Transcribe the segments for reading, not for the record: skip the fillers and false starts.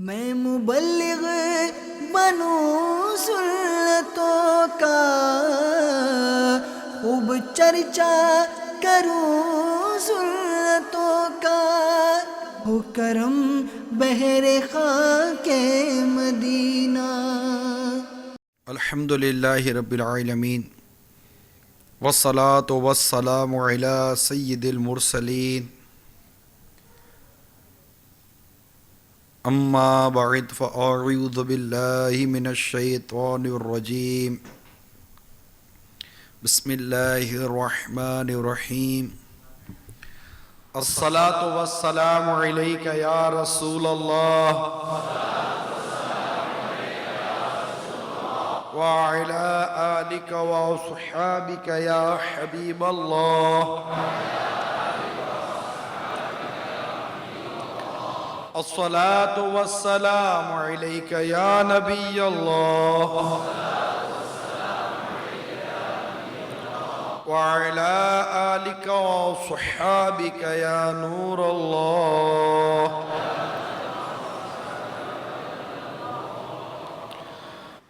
میں مبلغ بنوں سنتوں کا، خوب چرچا کروں سنتوں کا، ہو کرم بحر خاک مدینہ۔ الحمدللہ رب العالمین والصلاة والسلام علی سید المرسلین، اما بعد فاعوذ باللہ من الشیطان الرجیم، بسم اللہ الرحمن الرحیم۔ الصلاة والسلام علیک یا رسول اللہ وعلى آلك وأصحابك يا حبيب الله، الصلاة والسلام عليك يا نبي الله، وعلى آلك وأصحابك يا نور الله،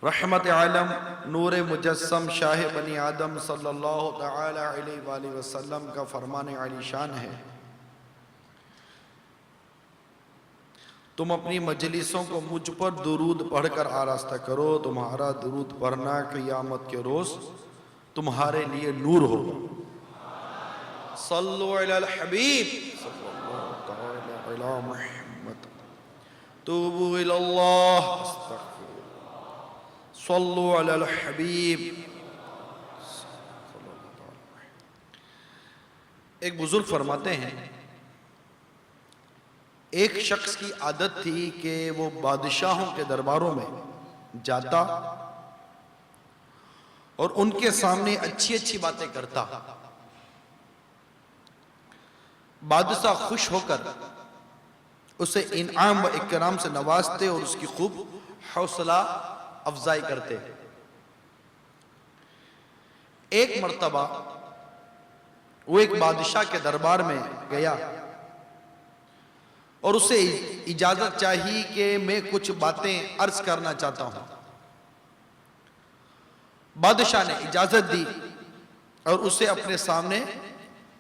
رحمت عالم نور مجسم شاہ بنی آدم صلی اللہ تعالی علیہ وآلہ وسلم کا فرمان عالی شان ہے، تم اپنی مجلسوں کو مجھ پر درود پڑھ کر آراستہ کرو، تمہارا درود پڑھنا قیامت کے روز تمہارے لیے نور ہوگا۔ صلو علی الحبیب صلی اللہ تعالی علی محمد، توبوا الی اللہ، صلو علی الحبیب۔ ایک بزرگ فرماتے ہیں، ایک شخص کی عادت تھی کہ وہ بادشاہوں کے درباروں میں جاتا اور ان کے سامنے اچھی اچھی باتیں کرتا، بادشاہ خوش ہو کر اسے انعام و اکرام سے نوازتے اور اس کی خوب حوصلہ افزائی کرتے۔ ایک مرتبہ وہ ایک بادشاہ کے دربار میں گیا اور اسے اجازت چاہی کہ میں کچھ باتیں عرض کرنا چاہتا ہوں۔ بادشاہ نے اجازت دی اور اسے اپنے سامنے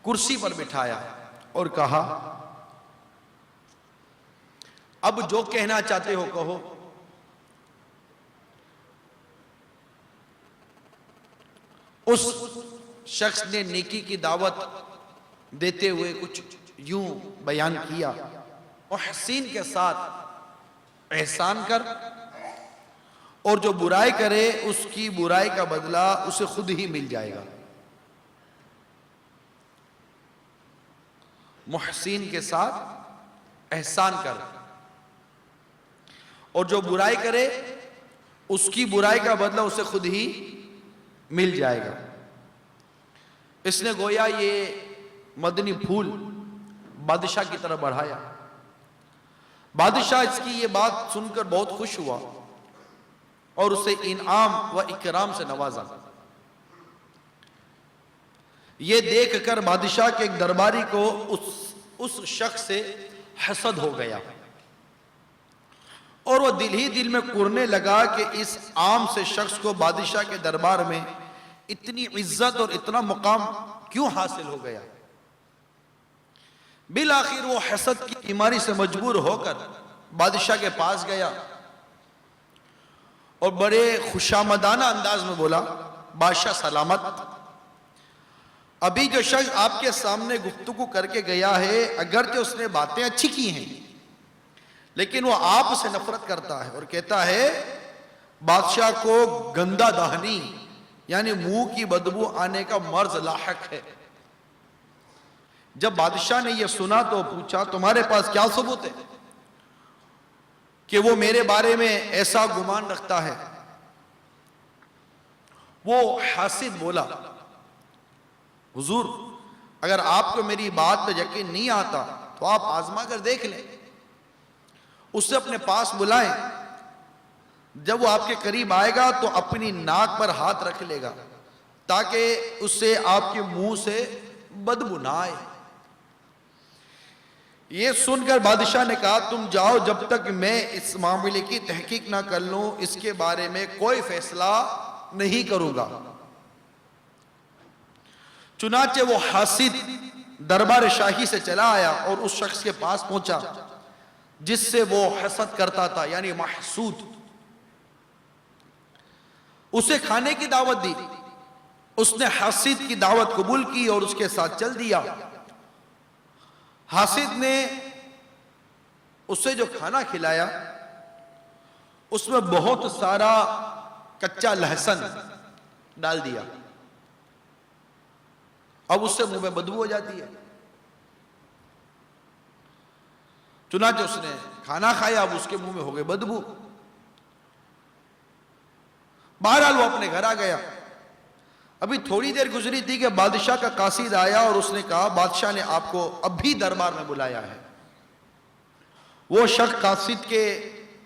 کرسی پر بٹھایا اور کہا، اب جو کہنا چاہتے ہو کہو۔ اس شخص نے نیکی کی دعوت دیتے ہوئے کچھ یوں بیان کیا، محسن کے ساتھ احسان کر اور جو برائی کرے اس کی برائی کا بدلہ اسے خود ہی مل جائے گا۔ محسن کے ساتھ احسان کر اور جو برائی کرے اس کی برائی کا بدلہ اسے خود ہی مل جائے گا۔ اس نے گویا یہ مدنی پھول بادشاہ کی طرف بڑھایا۔ بادشاہ اس کی یہ بات سن کر بہت خوش ہوا اور اسے انعام و اکرام سے نوازا۔ یہ دیکھ کر بادشاہ کے ایک درباری کو اس شخص سے حسد ہو گیا اور وہ دل ہی دل میں کرنے لگا کہ اس عام سے شخص کو بادشاہ کے دربار میں اتنی عزت اور اتنا مقام کیوں حاصل ہو گیا۔ بالآخر وہ حسد کی بیماری سے مجبور ہو کر بادشاہ کے پاس گیا اور بڑے خوشامدانہ انداز میں بولا، بادشاہ سلامت، ابھی جو شخص آپ کے سامنے گفتگو کر کے گیا ہے اگرچہ اس نے باتیں اچھی کی ہیں لیکن وہ آپ سے نفرت کرتا ہے اور کہتا ہے بادشاہ کو گندہ دہنی یعنی منہ کی بدبو آنے کا مرض لاحق ہے۔ جب بادشاہ نے یہ سنا تو پوچھا، تمہارے پاس کیا ثبوت ہے کہ وہ میرے بارے میں ایسا گمان رکھتا ہے؟ وہ حاسد بولا، حضور اگر آپ کو میری بات پہ یقین نہیں آتا تو آپ آزما کر دیکھ لیں، اسے اپنے پاس بلائیں، جب وہ آپ کے قریب آئے گا تو اپنی ناک پر ہاتھ رکھ لے گا تاکہ اس سے آپ کے منہ سے بدبو نہ آئے۔ یہ سن کر بادشاہ نے کہا تم جاؤ جب تک میں اس معاملے کی تحقیق نہ کر لوں اس کے بارے میں کوئی فیصلہ نہیں کروں گا۔ چنانچہ وہ حاسد دربار شاہی سے چلا آیا اور اس شخص کے پاس پہنچا جس سے وہ حسد کرتا تھا، یعنی محسود۔ اسے کھانے کی دعوت دی، اس نے حاسد کی دعوت قبول کی اور اس کے ساتھ چل دیا۔ حاسد نے اسے جو کھانا کھلایا اس میں بہت سارا کچا لہسن ڈال دیا، اب اس سے منہ میں بدبو ہو جاتی ہے۔ چنانچہ اس نے کھانا کھایا، اب اس کے منہ میں ہو گئے بدبو۔ بہرحال وہ اپنے گھر آ گیا۔ ابھی تھوڑی دیر گزری تھی کہ بادشاہ کا قاصد آیا اور اس نے کہا بادشاہ نے آپ کو اب بھی دربار میں بلایا ہے۔ وہ شخص قاصد کے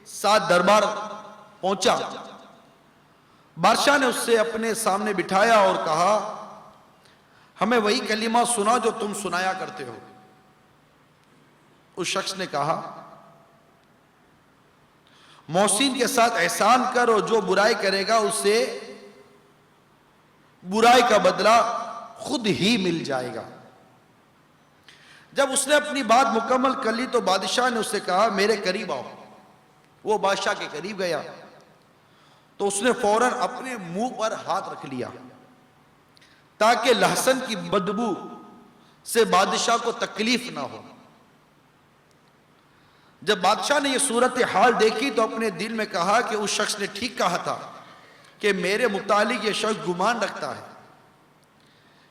ساتھ دربار پہنچا، بادشاہ نے اس سے اپنے سامنے بٹھایا اور کہا ہمیں وہی کلمہ سنا جو تم سنایا کرتے ہو۔ اس شخص نے کہا محسن کے ساتھ احسان کر اور جو برائی کرے گا اسے برائی کا بدلہ خود ہی مل جائے گا۔ جب اس نے اپنی بات مکمل کر لی تو بادشاہ نے اسے کہا میرے قریب آؤ۔ وہ بادشاہ کے قریب گیا تو اس نے فوراً اپنے منہ پر ہاتھ رکھ لیا تاکہ لہسن کی بدبو سے بادشاہ کو تکلیف نہ ہو۔ جب بادشاہ نے یہ صورتحال دیکھی تو اپنے دل میں کہا کہ اس شخص نے ٹھیک کہا تھا کہ میرے متعلق یہ شخص گمان رکھتا ہے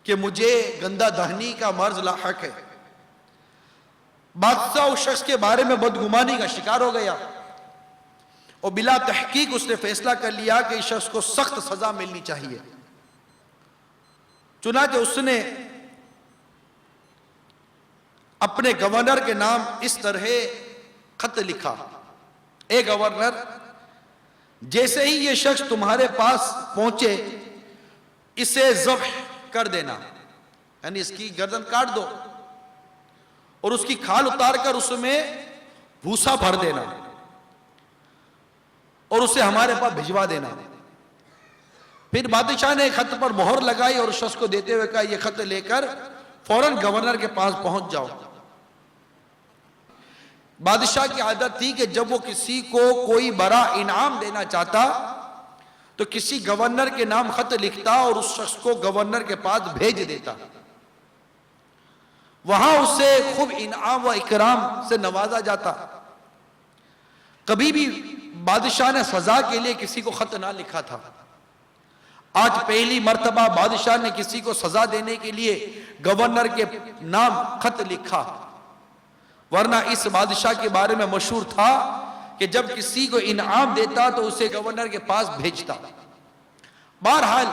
کہ مجھے گندہ دہنی کا مرض لاحق ہے۔ بادشاہ اس شخص کے بارے میں بدگمانی کا شکار ہو گیا اور بلا تحقیق اس نے فیصلہ کر لیا کہ اس شخص کو سخت سزا ملنی چاہیے۔ چنانچہ اس نے اپنے گورنر کے نام اس طرح خط لکھا اے گورنر، جیسے ہی یہ شخص تمہارے پاس پہنچے اسے ذبح کر دینا، یعنی اس کی گردن کاٹ دو اور اس کی کھال اتار کر اس میں بھوسا بھر دینا اور اسے ہمارے پاس بھجوا دینا۔ پھر بادشاہ نے خط پر مہر لگائی اور اس شخص کو دیتے ہوئے کہا یہ خط لے کر فوراً گورنر کے پاس پہنچ جاؤ۔ بادشاہ کی عادت تھی کہ جب وہ کسی کو کوئی بڑا انعام دینا چاہتا تو کسی گورنر کے نام خط لکھتا اور اس شخص کو گورنر کے پاس بھیج دیتا، وہاں اسے خوب انعام و اکرام سے نوازا جاتا۔ کبھی بھی بادشاہ نے سزا کے لیے کسی کو خط نہ لکھا تھا۔ آج پہلی مرتبہ بادشاہ نے کسی کو سزا دینے کے لیے گورنر کے نام خط لکھا، ورنہ اس بادشاہ کے بارے میں مشہور تھا کہ جب کسی کو انعام دیتا تو اسے گورنر کے پاس بھیجتا۔ بہرحال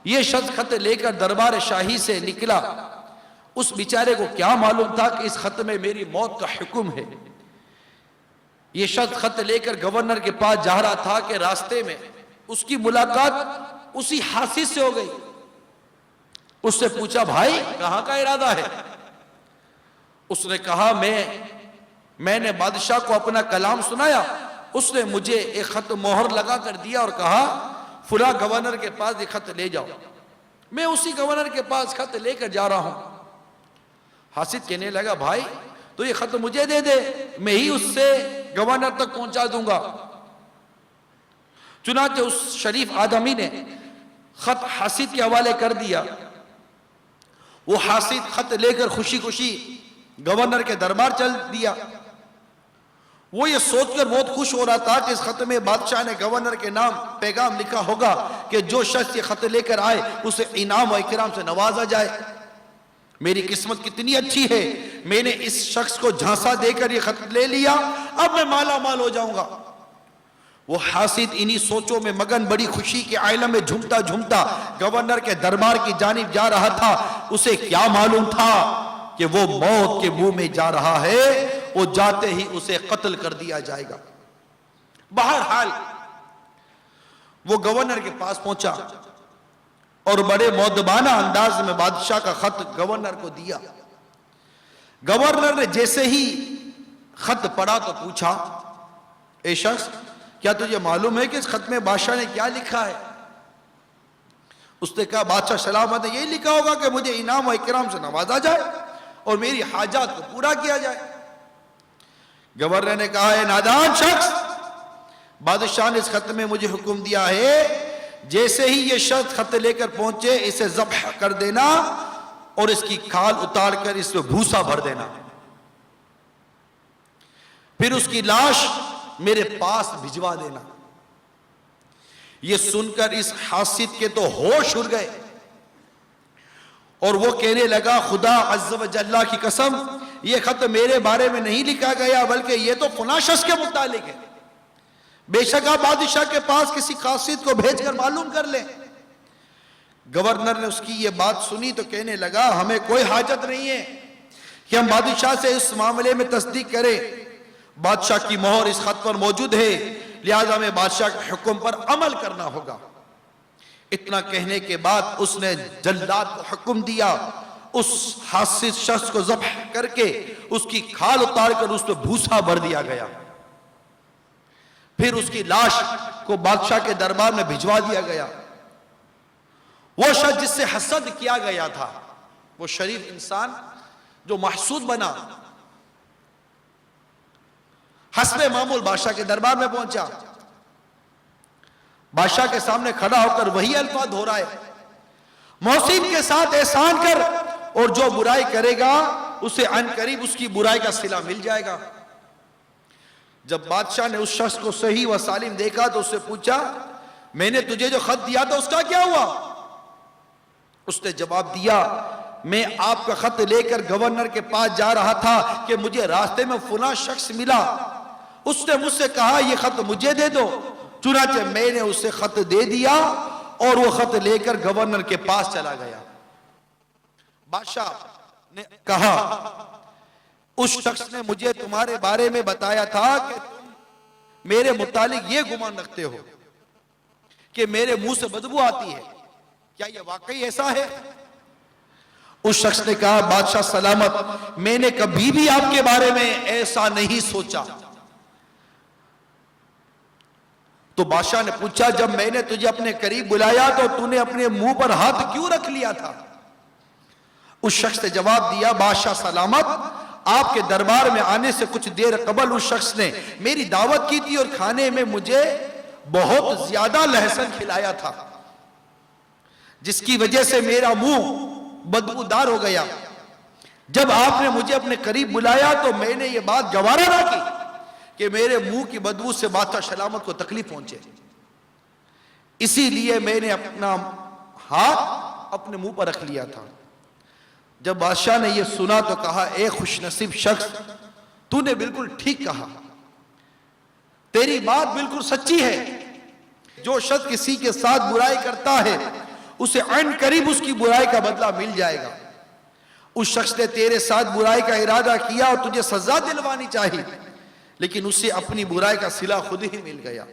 یہ شخص خط لے کر دربار شاہی سے نکلا۔ اس بیچارے کو کیا معلوم تھا کہ اس خط میں میری موت کا حکم ہے۔ یہ شخص خط لے کر گورنر کے پاس جا رہا تھا کہ راستے میں اس کی ملاقات اسی حاسد سے ہو گئی۔ اس سے پوچھا بھائی کہاں کا ارادہ ہے؟ اس نے کہا میں نے بادشاہ کو اپنا کلام سنایا، اس نے مجھے ایک خط مہر لگا کر دیا اور کہا فلاں گورنر کے پاس یہ خط لے جاؤ۔ میں اسی گورنر کے پاس خط لے کر جا رہا ہوں۔ حاسد کہنے لگا بھائی تو یہ خط مجھے دے دے، میں ہی اس سے گورنر تک پہنچا دوں گا۔ چنانچہ اس شریف آدمی نے خط حاسد کے حوالے کر دیا۔ وہ حاسد خط لے کر خوشی خوشی گورنر کے دربار چل دیا۔ وہ یہ سوچ کر بہت خوش ہو رہا تھا کہ اس خط میں بادشاہ نے گورنر کے نام پیغام لکھا ہوگا کہ جو شخص یہ خط لے کر آئے اسے انعام و اکرام سے نوازا جائے۔ میری قسمت کتنی اچھی ہے، میں نے اس شخص کو جھانسا دے کر یہ خط لے لیا، اب میں مالا مال ہو جاؤں گا۔ وہ حاسد انہی سوچوں میں مگن بڑی خوشی کے عالم میں جھومتا جھومتا گورنر کے دربار کی جانب جا رہا تھا۔ اسے کیا معلوم تھا کہ وہ موت کے منہ میں جا رہا ہے، وہ جاتے ہی اسے قتل کر دیا جائے گا۔ بہرحال وہ گورنر کے پاس پہنچا اور بڑے مؤدبانہ انداز میں بادشاہ کا خط گورنر کو دیا۔ گورنر نے جیسے ہی خط پڑھا تو پوچھا، اے شخص کیا تجھے معلوم ہے کہ اس خط میں بادشاہ نے کیا لکھا ہے؟ اس نے کہا بادشاہ سلامت نے یہی لکھا ہوگا کہ مجھے انعام و اکرام سے نوازا جائے اور میری حاجات کو پورا کیا جائے۔ گورنر نے کہا اے نادان شخص، بادشاہ نے اس خط میں مجھے حکم دیا ہے جیسے ہی یہ شخص خط لے کر پہنچے اسے ذبح کر دینا اور اس کی کھال اتار کر اس میں بھوسا بھر دینا، پھر اس کی لاش میرے پاس بھجوا دینا۔ یہ سن کر اس حاسد کے تو ہوش اڑ گئے اور وہ کہنے لگا خدا عز و جل کی قسم، یہ خط میرے بارے میں نہیں لکھا گیا بلکہ یہ تو فلاں شخص کے متعلق ہے، بے شک آپ بادشاہ کے پاس کسی قاصد کو بھیج کر معلوم کر لیں۔ گورنر نے اس کی یہ بات سنی تو کہنے لگا ہمیں کوئی حاجت نہیں ہے کہ ہم بادشاہ سے اس معاملے میں تصدیق کریں، بادشاہ کی مہر اس خط پر موجود ہے، لہذا ہمیں بادشاہ کے حکم پر عمل کرنا ہوگا۔ اتنا کہنے کے بعد اس نے جلاد کو حکم دیا، اس حاسد شخص کو ذبح کر کے اس کی کھال اتار کر اس پہ بھوسا بھر دیا گیا، پھر اس کی لاش کو بادشاہ کے دربار میں بھجوا دیا گیا۔ وہ شخص جس سے حسد کیا گیا تھا، وہ شریف انسان جو محسود بنا، حسب معمول بادشاہ کے دربار میں پہنچا، بادشاہ کے سامنے کھڑا ہو کر وہی الفاظ دہرائے رہا ہے، محسن کے ساتھ احسان کر اور جو برائی کرے گا اسے عن قریب اس کی برائی کا صلہ مل جائے گا۔ جب بادشاہ نے اس شخص کو صحیح و سالم دیکھا تو اس سے پوچھا میں نے تجھے جو خط دیا تھا اس کا کیا ہوا؟ اس نے جواب دیا میں آپ کا خط لے کر گورنر کے پاس جا رہا تھا کہ مجھے راستے میں فلاں شخص ملا، اس نے مجھ سے کہا یہ خط مجھے دے دو، چنانچہ میں نے اسے خط دے دیا اور وہ خط لے کر گورنر کے پاس چلا گیا۔ بادشاہ نے کہا اس شخص نے مجھے تمہارے بارے میں بتایا تھا کہ تم میرے متعلق یہ گمان رکھتے ہو کہ میرے منہ سے بدبو آتی ہے، کیا یہ واقعی ایسا ہے؟ اس شخص نے کہا بادشاہ سلامت میں نے کبھی بھی آپ کے بارے میں ایسا نہیں سوچا۔ تو بادشاہ نے پوچھا جب میں نے تجھے اپنے قریب بلایا تو تو نے اپنے منہ پر ہاتھ کیوں رکھ لیا تھا؟ اس شخص نے جواب دیا بادشاہ سلامت آپ کے دربار میں آنے سے کچھ دیر قبل اس شخص نے میری دعوت کی تھی اور کھانے میں مجھے بہت زیادہ لہسن کھلایا تھا جس کی وجہ سے میرا منہ بدبودار ہو گیا۔ جب آپ نے مجھے اپنے قریب بلایا تو میں نے یہ بات گوارا نہ کی کہ میرے منہ کی بدبو سے بادشاہ سلامت کو تکلیف پہنچے، اسی لیے میں نے اپنا ہاتھ اپنے منہ پر رکھ لیا تھا۔ جب بادشاہ نے یہ سنا تو کہا اے خوش نصیب شخص تو نے بالکل ٹھیک کہا، تیری بات بالکل سچی ہے، جو شخص کسی کے ساتھ برائی کرتا ہے اسے عین قریب اس کی برائی کا بدلہ مل جائے گا۔ اس شخص نے تیرے ساتھ برائی کا ارادہ کیا اور تجھے سزا دلوانی چاہی لیکن اسے اپنی برائی کا صلہ خود ہی مل گیا۔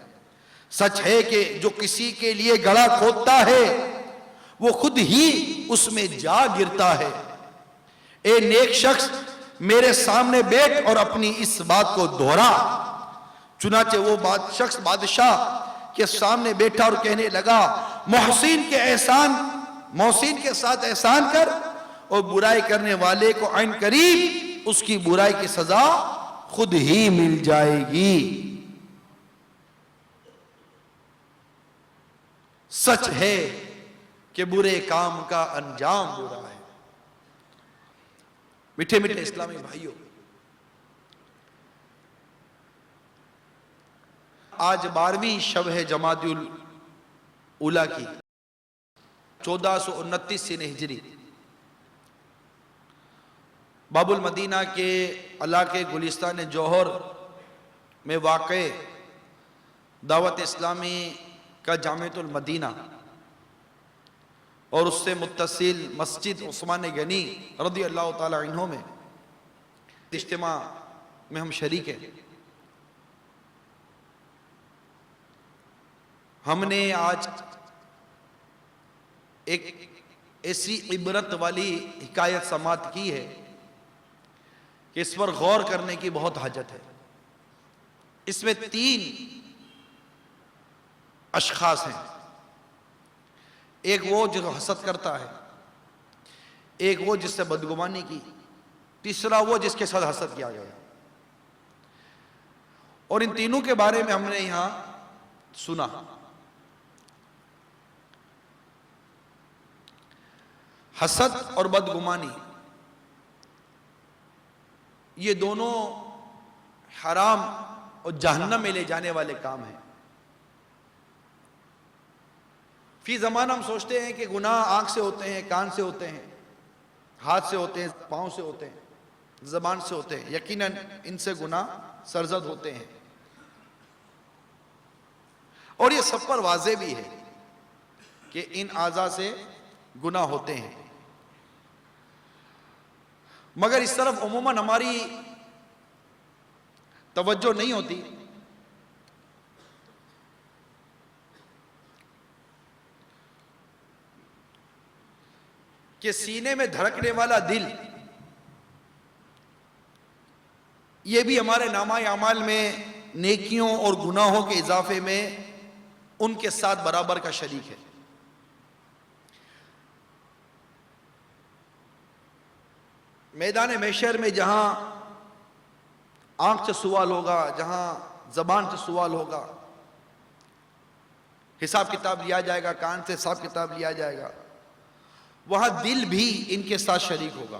سچ ہے کہ جو کسی کے لیے گڑھا کھودتا ہے وہ خود ہی اس میں جا گرتا ہے۔ اے نیک شخص میرے سامنے بیٹھ اور اپنی اس بات کو دہرا۔ چنانچہ وہ شخص بادشاہ کے سامنے بیٹھا اور کہنے لگا محسن کے ساتھ احسان کر اور برائی کرنے والے کو عین قریب اس کی برائی کی سزا خود ہی مل جائے گی۔ سچ ہے کہ برے کام کا انجام برا ہے۔ میٹھے میٹھے اسلامی بھائیوں، آج 12ویں شب ہے جمادی الاولیٰ کی 1429 سن ہجری، باب المدینہ کے علاقے گلستان جوہر میں واقع دعوت اسلامی کا جامعۃ المدینہ اور اس سے متصل مسجد عثمان غنی رضی اللہ تعالی عنہ میں اجتماع میں ہم شریک ہیں۔ ہم نے آج ایک ایسی عبرت والی حکایت سماعت کی ہے کہ اس پر غور کرنے کی بہت حاجت ہے۔ اس میں 3 اشخاص ہیں، ایک وہ جو حسد کرتا ہے، ایک وہ جس سے بدگمانی کی، تیسرا وہ جس کے ساتھ حسد کیا گیا۔ اور ان تینوں کے بارے میں ہم نے یہاں سنا۔ حسد اور بدگمانی یہ دونوں حرام اور جہنم میں لے جانے والے کام ہیں۔ فی زمانہ ہم سوچتے ہیں کہ گناہ آنکھ سے ہوتے ہیں، کان سے ہوتے ہیں، ہاتھ سے ہوتے ہیں، پاؤں سے ہوتے ہیں، زبان سے ہوتے ہیں۔ یقیناً ان سے گناہ سرزد ہوتے ہیں، اور یہ سب پر واضح بھی ہے کہ ان اعضاء سے گناہ ہوتے ہیں، مگر اس طرف عموماً ہماری توجہ نہیں ہوتی۔ کہ سینے میں دھڑکنے والا دل یہ بھی ہمارے نامہ اعمال میں نیکیوں اور گناہوں کے اضافے میں ان کے ساتھ برابر کا شریک ہے۔ میدان محشر میں جہاں آنکھ سے سوال ہوگا، جہاں زبان سے سوال ہوگا، حساب کتاب لیا جائے گا، کان سے حساب کتاب لیا جائے گا، وہاں دل بھی ان کے ساتھ شریک ہوگا۔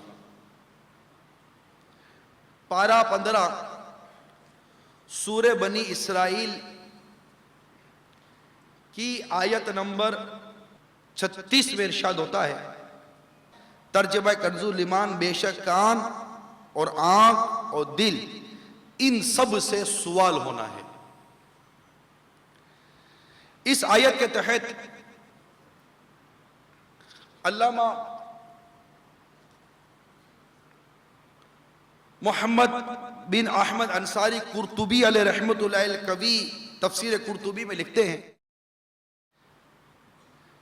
پارہ 15 سورہ بنی اسرائیل کی آیت نمبر 36 میں ارشاد ہوتا ہے، ترجمہ کنز الایمان، بے شک کان اور آنکھ اور دل ان سب سے سوال ہونا ہے۔ اس آیت کے تحت علامہ محمد بن احمد انصاری قرطبی علیہ رحمت اللہ القوی تفسیر قرطبی میں لکھتے ہیں،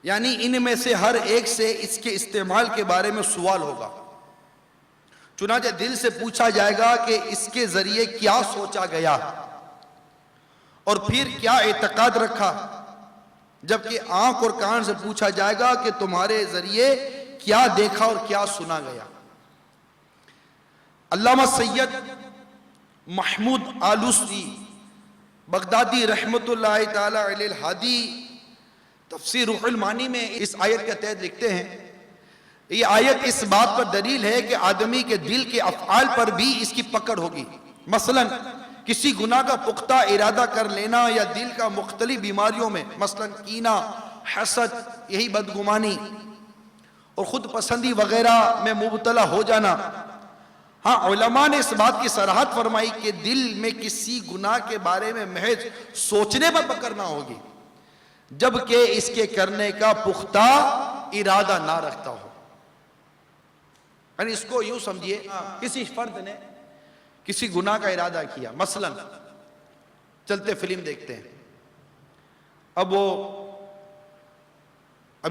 یعنی ان میں سے ہر ایک سے اس کے استعمال کے بارے میں سوال ہوگا۔ چنانچہ دل سے پوچھا جائے گا کہ اس کے ذریعے کیا سوچا گیا اور پھر کیا اعتقاد رکھا، جبکہ آنکھ اور کان سے پوچھا جائے گا کہ تمہارے ذریعے کیا دیکھا اور کیا سنا گیا۔ علامہ سید محمود آلوسی بغدادی رحمت اللہ تعالی علیہ الہادی تفسیر روح المعانی میں اس آیت کے تحت لکھتے ہیں، یہ آیت اس بات پر دلیل ہے کہ آدمی کے دل کے افعال پر بھی اس کی پکڑ ہوگی۔ مثلا کسی گناہ کا پختہ ارادہ کر لینا یا دل کا مختلف بیماریوں میں مثلا کینہ، حسد، یہی بدگمانی اور خود پسندی وغیرہ میں مبتلا ہو جانا۔ ہاں علماء نے اس بات کی صراحت فرمائی کہ دل میں کسی گناہ کے بارے میں محض سوچنے پر پکڑ نہ ہوگی جبکہ اس کے کرنے کا پختہ ارادہ نہ رکھتا ہو۔ یعنی اس کو یوں سمجھیے، کسی فرد نے کسی گناہ کا ارادہ کیا، مثلا چلتے فلم دیکھتے ہیں، اب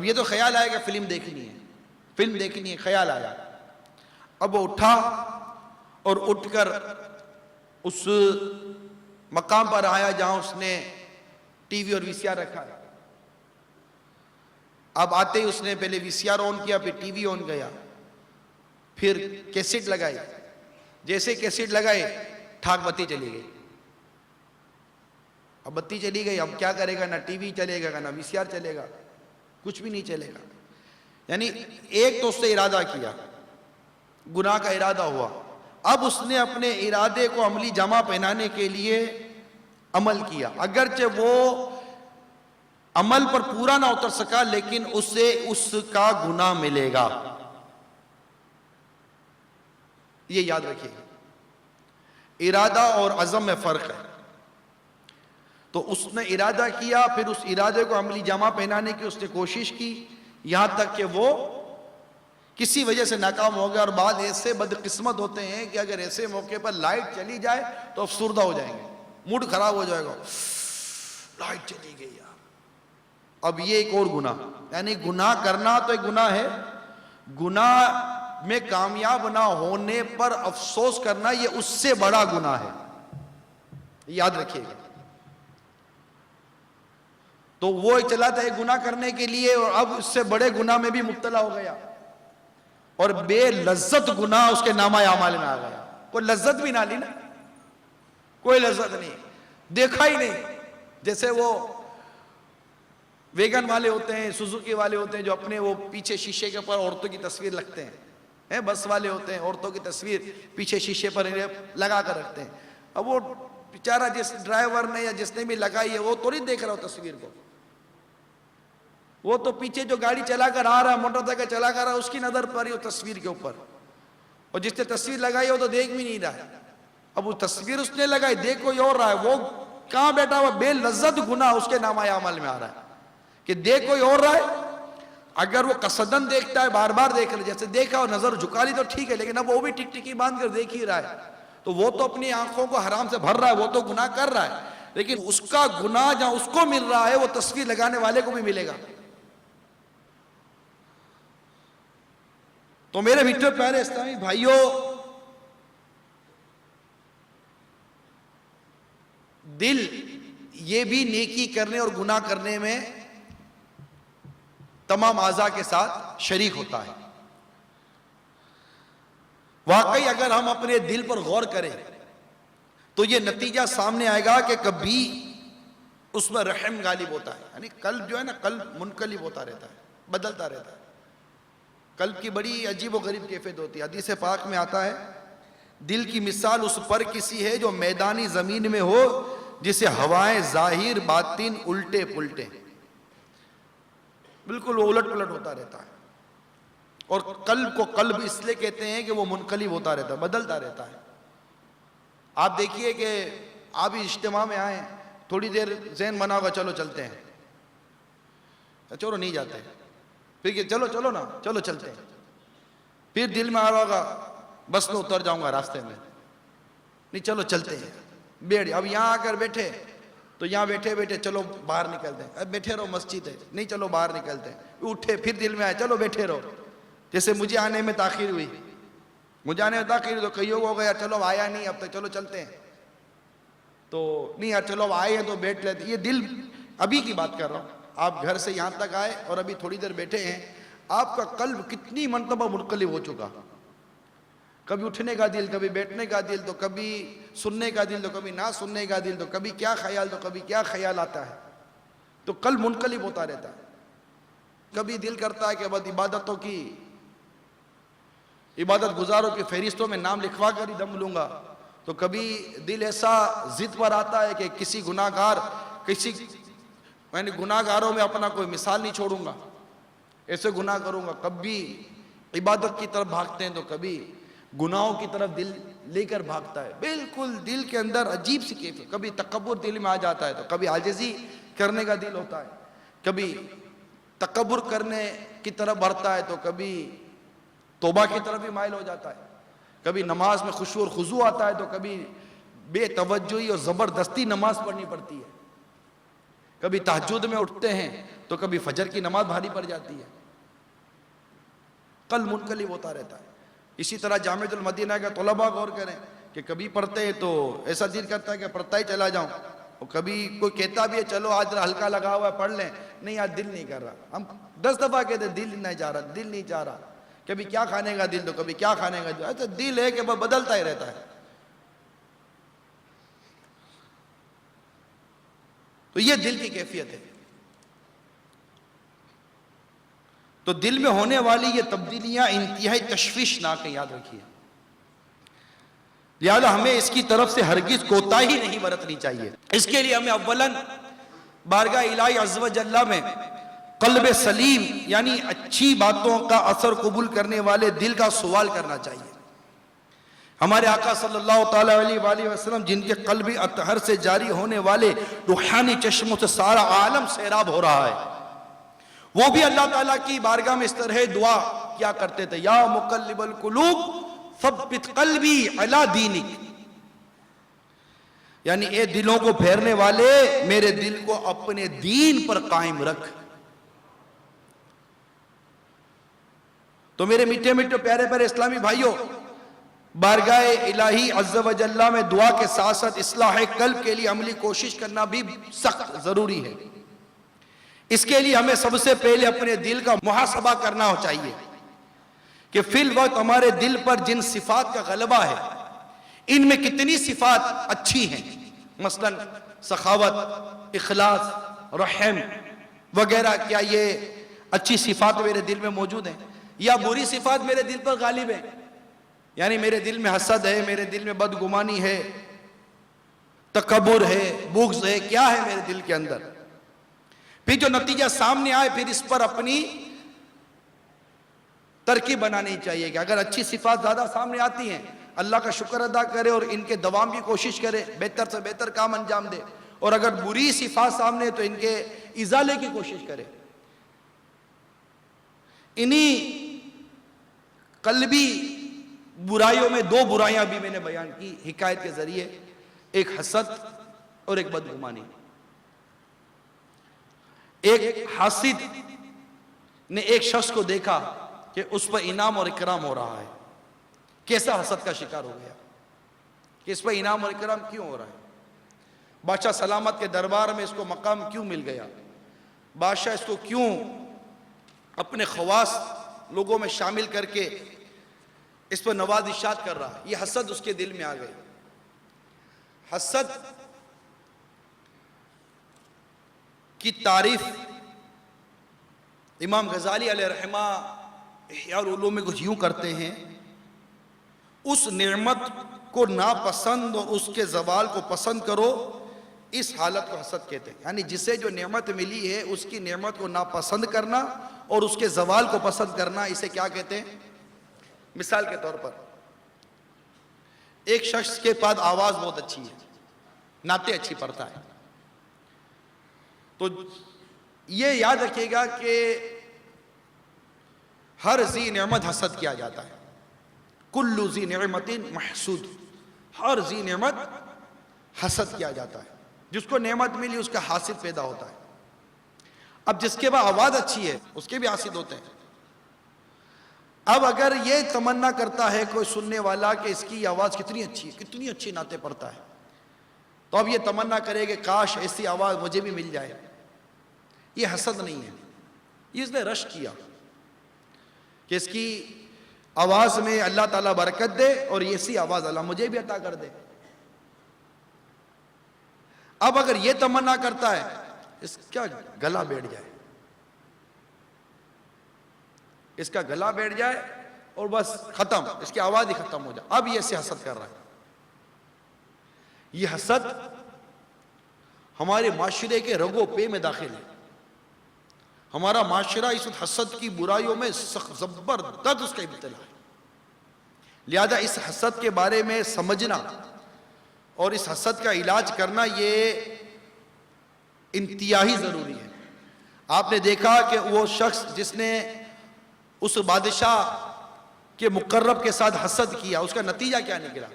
یہ تو خیال آئے کہ فلم دیکھنی ہے، خیال آیا، اب وہ اٹھا اور اٹھ کر اس مقام پر آیا جہاں اس نے ٹی وی اور وی سی آر رکھا ہے۔ اب آتے ہی اس نے پہلے وی سی آر آن کیا، پھر ٹی وی آن کیا، پھر کیسٹ لگائی، جیسے کیسٹ لگائے ٹھاک بتی چلی گئی۔ اب بتی چلی گئی، اب کیا کرے گا؟ نہ ٹی وی چلے گا، نہ وی سی آر چلے گا، کچھ بھی نہیں چلے گا۔ یعنی ایک تو اس سے ارادہ کیا، گناہ کا ارادہ ہوا، اب اس نے اپنے ارادے کو عملی جامہ پہنانے کے لیے عمل کیا، اگرچہ وہ عمل پر پورا نہ اتر سکا لیکن اسے اس کا گناہ ملے گا۔ یہ یاد رکھیے، ارادہ اور عزم میں فرق ہے۔ تو اس نے ارادہ کیا، پھر اس ارادے کو عملی جامہ پہنانے کی اس نے کوشش کی، یہاں تک کہ وہ کسی وجہ سے ناکام ہو گیا۔ اور بعض ایسے بدقسمت ہوتے ہیں کہ اگر ایسے موقع پر لائٹ چلی جائے تو افسردہ ہو جائیں گے، موڈ خراب ہو جائے گا، لائٹ چلی گئی یار۔ اب یہ ایک اور گناہ، یعنی گناہ کرنا تو ایک گناہ ہے، گناہ میں کامیاب نہ ہونے پر افسوس کرنا یہ اس سے بڑا گناہ ہے، یاد رکھیے گا۔ تو وہ چلا تھا ایک گناہ کرنے کے لیے اور اب اس سے بڑے گناہ میں بھی مبتلا ہو گیا اور بے لذت گناہ اس کے نامہ اعمال میں آ گیا۔ کوئی لذت بھی نہ لی نا، کوئی لذت نہیں، دیکھا ہی نہیں۔ جیسے وہ ویگن والے ہوتے ہیں، سوزوکی والے ہوتے ہیں جو اپنے وہ پیچھے شیشے کے اوپر عورتوں کی تصویر لگتے ہیں، بس والے ہوتے ہیں عورتوں کی تصویر پیچھے شیشے پر لگا کر رکھتے ہیں۔ اب وہ بیچارہ جس ڈرائیور نے یا جس نے بھی لگائی ہے وہ تو نہیں دیکھ رہا ہو تصویر کو، وہ تو پیچھے جو گاڑی چلا کر آ رہا ہے، موٹر سائیکل چلا کر آ رہا ہے، اس کی نظر پڑ رہی ہو تصویر کے اوپر، اور جس نے تصویر لگائی ہو تو دیکھ بھی نہیں رہا ہے۔ اب وہ تصویر اس نے لگائی، دیکھ کوئی اور رہا ہے، وہ کہاں بیٹھا ہوا بے لذت گناہ اس کے نامہ اعمال میں آ رہا ہے کہ دیکھ کوئی اور رہا ہے۔ اگر وہ قصدن دیکھتا ہے، بار بار دیکھ رہا ہے، جیسے دیکھا اور نظر جھکا لی تو ٹھیک ہے، لیکن اب وہ بھی ٹک ٹکی باندھ کر دیکھ ہی رہا ہے، تو وہ تو اپنی آنکھوں کو حرام سے بھر رہا ہے، وہ تو گناہ کر رہا ہے، لیکن اس کا گناہ جہاں اس کو مل رہا ہے وہ تصویر لگانے والے کو بھی ملے گا۔ تو میرے میٹھے پیارے اسلامی بھائیوں، دل یہ بھی نیکی کرنے اور گناہ کرنے میں تمام اعضاء کے ساتھ شریک ہوتا ہے۔ واقعی اگر ہم اپنے دل پر غور کریں تو یہ نتیجہ سامنے آئے گا کہ کبھی اس میں رحم غالب ہوتا ہے، یعنی قلب جو ہے نا، قلب منقلب ہوتا رہتا ہے، بدلتا رہتا ہے۔ قلب کی بڑی عجیب و غریب کیفیت ہوتی ہے۔ حدیث پاک میں آتا ہے دل کی مثال اس پر کسی ہے جو میدانی زمین میں ہو جسے ہوائیں ظاہر باطن الٹے پلٹے، بالکل وہ الٹ پلٹ ہوتا رہتا ہے۔ اور قلب کو قلب اس لیے کہتے ہیں کہ وہ منقلب ہوتا رہتا ہے، بدلتا رہتا ہے۔ آپ دیکھیے کہ آپ اجتماع میں آئیں، تھوڑی دیر ذہن بنا ہوگا چلو چلتے ہیں، چلو نہیں جاتے، پھر کہ چلو چلو نا، چلو چلتے ہیں، پھر دل میں آ رہا ہوگا بس میں اتر جاؤں گا راستے میں، نہیں چلو چلتے ہیں، بیٹھ اب یہاں آ کر بیٹھے تو یہاں بیٹھے بیٹھے چلو باہر نکلتے ہیں، اب بیٹھے رہو مسجد ہے، نہیں چلو باہر نکلتے ہیں، اٹھے پھر دل میں آئے چلو بیٹھے رہو۔ جیسے مجھے آنے میں تاخیر ہوئی، تو کئیوں کو ہو گیا چلو اب آیا نہیں اب تک، چلو چلتے ہیں، تو نہیں یار چلو اب آئے ہیں تو بیٹھ لیتے۔ یہ دل ابھی کی بات کر رہا ہوں، آپ گھر سے یہاں تک آئے اور ابھی تھوڑی دیر بیٹھے ہیں، آپ کا قلب کتنی مرتبہ منقلب ہو چکا، کبھی اٹھنے کا دل، کبھی بیٹھنے کا دل، تو کبھی سننے کا دل، تو کبھی نہ سننے کا دل، تو کبھی کیا خیال، تو کبھی کیا خیال آتا ہے، تو قلب منقلب ہوتا رہتا ہے۔ کبھی دل کرتا ہے کہ بس عبادتوں کی، عبادت گزاروں کی فہرستوں میں نام لکھوا کر ہی دم لوں گا، تو کبھی دل ایسا ضد پر آتا ہے کہ کسی یعنی گناہ گاروں میں اپنا کوئی مثال نہیں چھوڑوں گا، ایسے گناہ کروں گا۔ کبھی عبادت کی طرف بھاگتے ہیں تو کبھی گناہوں کی طرف دل لے کر بھاگتا ہے، بالکل دل کے اندر عجیب سی کیفیت، کبھی تکبر دل میں آ جاتا ہے تو کبھی عاجزی کرنے کا دل ہوتا ہے، کبھی تکبر کرنے کی طرف بڑھتا ہے تو کبھی توبہ کی طرف بھی مائل ہو جاتا ہے، کبھی نماز میں خشوع اور خضوع آتا ہے تو کبھی بے توجہی اور زبردستی نماز پڑھنی پڑتی ہے، کبھی تہجد میں اٹھتے ہیں تو کبھی فجر کی نماز بھاری پڑ جاتی ہے، قلب منقلب ہوتا رہتا ہے۔ اسی طرح جامعۃ المدینہ کا طلباء غور کریں کہ کبھی پڑھتے ہیں تو ایسا دل کرتا ہے کہ پڑھتا ہی چلا جاؤں، اور کبھی کوئی کہتا بھی ہے چلو آج ہلکا لگا ہوا ہے پڑھ لیں، نہیں آج دل نہیں کر رہا، ہم 10 دفعہ کہتے ہیں دل نہیں جا رہا، دل نہیں چاہ رہا، کبھی کیا کھانے کا دل تو کبھی کیا کھانے کا دل، ایسا دل ہے کہ بدلتا ہی رہتا ہے۔ تو یہ دل کی کیفیت ہے۔ تو دل میں ہونے والی یہ تبدیلیاں انتہائی تشویشناک ہیں، یاد رکھیے، لہذا ہمیں اس کی طرف سے ہرگز کوتاہی نہیں برتنی چاہیے۔ اس کے لیے ہمیں اولاً بارگاہ الہی عز و جل میں قلب سلیم یعنی اچھی باتوں کا اثر قبول کرنے والے دل کا سوال کرنا چاہیے۔ ہمارے آقا صلی اللہ تعالیٰ علیہ وآلہ وسلم جن کے قلبی اطہر سے جاری ہونے والے روحانی چشموں سے سارا عالم سیراب ہو رہا ہے، وہ بھی اللہ تعالیٰ کی بارگاہ میں اس طرح دعا کیا کرتے تھے، یا مقلب القلوب ثبت قلبی علی دینک، یعنی اے دلوں کو پھیرنے والے میرے دل کو اپنے دین پر قائم رکھ۔ تو میرے میٹھے میٹھے پیارے پیارے اسلامی بھائیوں، بارگاہ الہی عز و جل میں دعا کے ساتھ ساتھ اصلاح قلب کے لیے عملی کوشش کرنا بھی سخت ضروری ہے۔ اس کے لیے ہمیں سب سے پہلے اپنے دل کا محاسبہ کرنا چاہیے کہ فی الوقت ہمارے دل پر جن صفات کا غلبہ ہے ان میں کتنی صفات اچھی ہیں، مثلا سخاوت، اخلاص، رحم وغیرہ، کیا یہ اچھی صفات میرے دل میں موجود ہیں یا بری صفات میرے دل پر غالب ہیں؟ یعنی میرے دل میں حسد ہے، میرے دل میں بدگمانی ہے، تکبر ہے، بغض ہے، کیا ہے میرے دل کے اندر؟ پھر جو نتیجہ سامنے آئے پھر اس پر اپنی ترکیب بنانی چاہیے کہ اگر اچھی صفات زیادہ سامنے آتی ہیں اللہ کا شکر ادا کرے اور ان کے دوام کی کوشش کرے، بہتر سے بہتر کام انجام دے، اور اگر بری صفات سامنے تو ان کے ازالے کی کوشش کرے۔ انہی قلبی برائیوں میں دو برائیاں بھی میں نے بیان کی حکایت کے ذریعے، ایک حسد اور ایک بدگمانی۔ ایک حاسد نے ایک شخص کو دیکھا کہ اس پر انعام اور اکرام ہو رہا ہے، کیسا حسد کا شکار ہو گیا کہ اس پر انعام اور اکرام کیوں ہو رہا ہے، بادشاہ سلامت کے دربار میں اس کو مقام کیوں مل گیا، بادشاہ اس کو کیوں اپنے خواص لوگوں میں شامل کر کے اس پر نوازشات کر رہا ہے، یہ حسد اس کے دل میں آ گئی۔ حسد کی تعریف امام غزالی علیہ رحمہ احیاء العلوم میں کچھ یوں کرتے ہیں: اس نعمت کو ناپسند اور اس کے زوال کو پسند کرو، اس حالت کو حسد کہتے ہیں۔ یعنی جسے جو نعمت ملی ہے اس کی نعمت کو ناپسند کرنا اور اس کے زوال کو پسند کرنا، اسے کیا کہتے ہیں؟ مثال کے طور پر ایک شخص کے پاس آواز بہت اچھی ہے، نعتیں اچھی پڑھتا ہے، تو یہ یاد رکھیے گا کہ ہر ذی نعمت حسد کیا جاتا ہے، کل ذی نعمت محسود، ہر ذی نعمت حسد کیا جاتا ہے، جس کو نعمت ملی اس کا حاسد پیدا ہوتا ہے۔ اب جس کے پاس آواز اچھی ہے اس کے بھی حاسد ہوتے ہیں۔ اب اگر یہ تمنا کرتا ہے کوئی سننے والا کہ اس کی آواز کتنی اچھی ہے، کتنی اچھی نعتیں پڑھتا ہے، تو اب یہ تمنا کرے کہ کاش ایسی آواز مجھے بھی مل جائے۔ یہ حسد نہیں ہے، یہ اس نے رشک کیا کہ اس کی آواز میں اللہ تعالیٰ برکت دے اور ایسی آواز اللہ مجھے بھی عطا کر دے۔ اب اگر یہ تمنا کرتا ہے اس کا گلا بیٹھ جائے، اس کا گلا بیٹھ جائے اور بس ختم، اس کی آواز ہی ختم ہو جائے، اب یہ اسے حسد کر رہا ہے۔ یہ حسد ہمارے معاشرے کے رگو پے میں داخل ہے۔ ہمارا معاشرہ اس حسد کی برائیوں میں زبردست اس کا ابتلا ہے، لہذا اس حسد کے بارے میں سمجھنا اور اس حسد کا علاج کرنا یہ انتہائی ضروری ہے۔ آپ نے دیکھا کہ وہ شخص جس نے اس بادشاہ کے مقرب کے ساتھ حسد کیا، اس کا نتیجہ کیا نکلا؟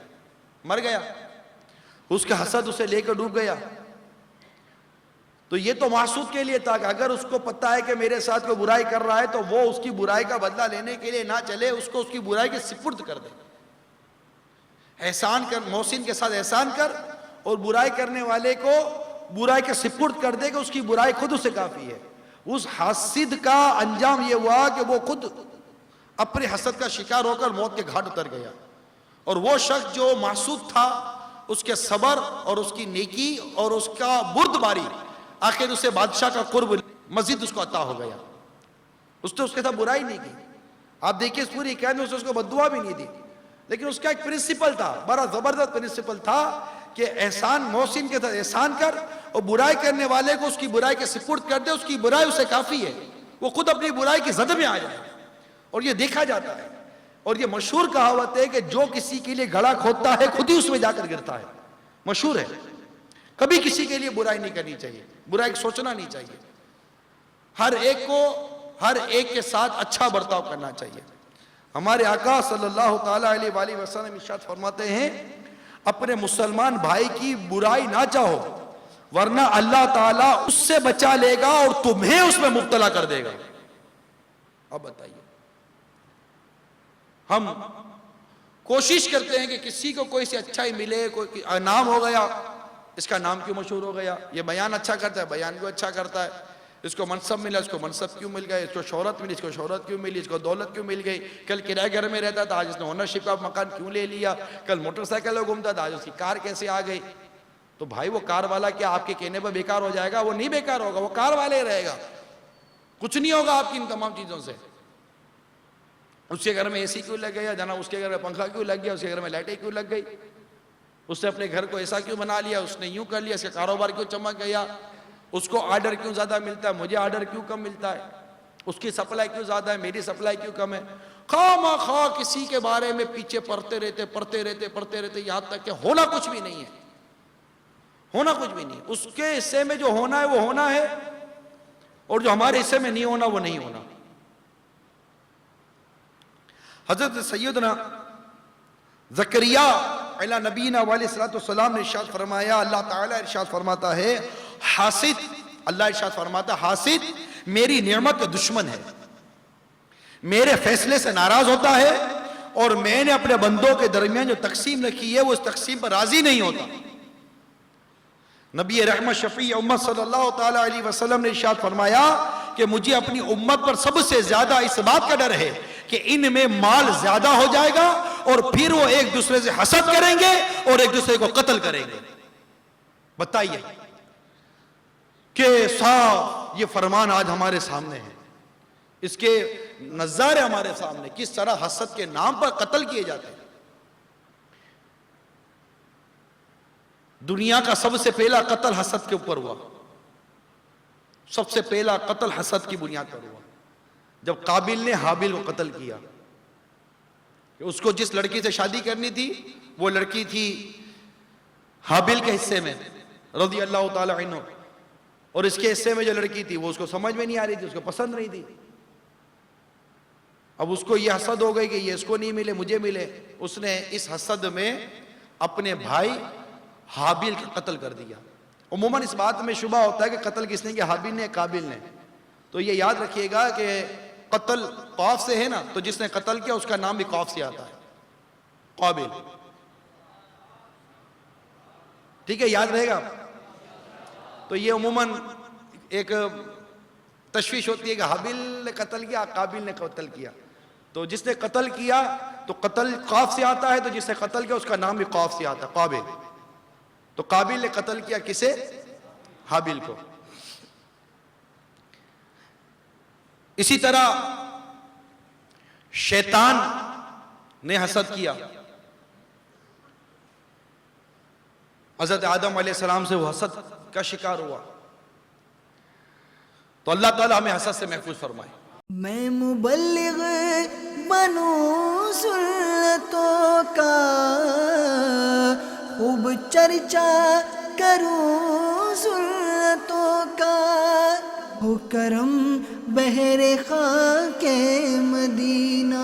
مر گیا، اس کا حسد اسے لے کر ڈوب گیا۔ تو یہ تو محسود کے لیے تھا کہ اگر اس کو پتہ ہے کہ میرے ساتھ کوئی برائی کر رہا ہے تو وہ اس کی برائی کا بدلہ لینے کے لیے نہ چلے، اس کو اس کی برائی کے سپرد کر دے۔ احسان کر، محسن کے ساتھ احسان کر اور برائی کرنے والے کو برائی کے سپرد کر دے کہ اس کی برائی خود اسے کافی ہے۔ اس حاسد کا انجام یہ ہوا کہ وہ خود اپنے حسد کا شکار ہو کر موت کے گھاٹ اتر گیا، اور وہ شخص جو محسود تھا اس کے صبر اور اس کی نیکی اور اس کا بردباری، آخر اسے بادشاہ کا قرب مزید اس کو عطا ہو گیا۔ اس نے اس کے ساتھ برائی نہیں کی۔ آپ دیکھیں اس پوری حکایت میں اس کو بددعا بھی نہیں دی، لیکن اس کا ایک پرنسپل تھا، بڑا زبردست پرنسپل تھا کہ احسان، محسن کے ساتھ احسان کر اور برائی کرنے والے کو اس کی برائی کے سپرد کر دے، اس کی برائی اسے کافی ہے، وہ خود اپنی برائی کی زد میں آ جائے۔ اور یہ دیکھا جاتا ہے، اور یہ مشہور کہاوت ہے کہ جو کسی کے لیے گڑھا کھودتا ہے خود ہی اس میں جا کر گرتا ہے، مشہور ہے۔ کبھی کسی کے لیے برائی نہیں کرنی چاہیے، برائی سوچنا نہیں چاہیے، ہر ایک کو ہر ایک کے ساتھ اچھا برتاؤ کرنا چاہیے۔ ہمارے آقا صلی اللہ تعالیٰ علیہ وآلہ وسلم ارشاد فرماتے ہیں اپنے مسلمان بھائی کی برائی نہ چاہو ورنہ اللہ تعالیٰ اس سے بچا لے گا اور تمہیں اس میں مبتلا کر دے گا۔ اب بتائیے ہم کوشش کرتے ہیں کہ کسی کو کوئی سے اچھا ہی ملے، کوئی نام ہو گیا، اس کا نام کیوں مشہور ہو گیا، یہ بیان اچھا کرتا ہے، بیان کیوں اچھا کرتا ہے، اس کو منصب ملا، اس کو منصب کیوں مل گیا، اس کو شہرت ملی، اس کو شہرت کیوں ملی، اس کو دولت کیوں مل گئی، کل کرایہ گھر میں رہتا تھا آج اس نے اونرشپ کا مکان کیوں لے لیا، کل موٹر سائیکل میں گھومتا تھا آج اس کی کار کیسے آ گئی۔ تو بھائی وہ کار والا کیا آپ کے کہنے پر بیکار ہو جائے گا؟ وہ نہیں بیکار ہوگا، وہ کار والے رہے گا، کچھ نہیں ہوگا آپ کی ان تمام چیزوں سے۔ اس کے گھر میں اے سی کیوں لگ گیا جناب، اس کے گھر میں پنکھا کیوں لگ گیا، اس کے گھر میں لائٹیں کیوں لگ گئی، اس نے اپنے گھر کو ایسا کیوں بنا لیا، اس نے یوں کر لیا، اس کا کاروبار کیوں چمک گیا، اس کو آرڈر کیوں زیادہ ملتا ہے، مجھے آرڈر کیوں کم ملتا ہے، اس کی سپلائی کیوں زیادہ ہے، میری سپلائی کیوں کم ہے۔ خواہ خواہ کسی کے بارے میں پیچھے پڑھتے رہتے یہاں تک کہ ہونا کچھ بھی نہیں ہے، ہونا کچھ بھی نہیں، اس کے حصے میں جو ہونا ہے وہ ہونا ہے، اور جو ہمارے حصے میں نہیں ہونا وہ نہیں ہونا۔ حضرت سیدنا زکریا علی نبینا علیہ السلام نے ارشاد فرمایا، اللہ تعالیٰ ارشاد فرماتا ہے، حاسد، اللہ ارشاد فرماتا ہے حاسد میری نعمت کا دشمن ہے، میرے فیصلے سے ناراض ہوتا ہے، اور میں نے اپنے بندوں کے درمیان جو تقسیم رکھی ہے وہ اس تقسیم پر راضی نہیں ہوتا۔ نبی رحمت شفیع امت صلی اللہ تعالیٰ علیہ وسلم نے ارشاد فرمایا کہ مجھے اپنی امت پر سب سے زیادہ اس بات کا ڈر ہے کہ ان میں مال زیادہ ہو جائے گا اور پھر وہ ایک دوسرے سے حسد کریں گے اور ایک دوسرے کو قتل کریں گے۔ بتائیے کہ صاحب یہ فرمان آج ہمارے سامنے ہے، اس کے نظارے ہمارے سامنے، کس طرح حسد کے نام پر قتل کیے جاتے ہیں۔ دنیا کا سب سے پہلا قتل حسد کے اوپر ہوا، سب سے پہلا قتل حسد کی بنیاد پر ہوا، جب قابل نے حابل کو قتل کیا۔ اس کو جس لڑکی سے شادی کرنی تھی وہ لڑکی تھی حابل کے حصے میں رضی اللہ تعالی عنہ، اور اس کے حصے میں جو لڑکی تھی وہ اس کو سمجھ میں نہیں آ رہی تھی، اس کو پسند نہیں تھی۔ اب اس کو یہ حسد ہو گئی کہ یہ اس کو نہیں ملے مجھے ملے، اس نے اس حسد میں اپنے بھائی حابل کا قتل کر دیا۔ عموماً اس بات میں شبہ ہوتا ہے کہ قتل کس نے کیا، حابل نے قابل نے، تو یہ یاد رکھیے گا کہ قتل قاف سے ہے نا، تو جس نے قتل کیا اس کا نام بھی قاف سے آتا ہے، قابل، ٹھیک ہے، یاد رہے گا۔ تو یہ عموماً ایک تشویش ہوتی ہے کہ حابل نے قتل کیا قابل نے قتل کیا، تو جس نے قتل کیا تو قتل قاف سے آتا ہے، تو جس نے قتل کیا اس کا نام بھی قاف سے آتا ہے، قابل۔ تو قابل نے قتل کیا کسے؟ حابل کو۔ اسی طرح شیطان نے حسد کیا، حضرت آدم علیہ السلام سے وہ حسد کا شکار ہوا، تو اللہ تعالیٰ ہمیں حسد سے محفوظ فرمائے۔ میں مبلغ بنوں سنتوں کا، خوب چرچا کروں سنتوں کا، ہو کرم بہر خاک مدینہ۔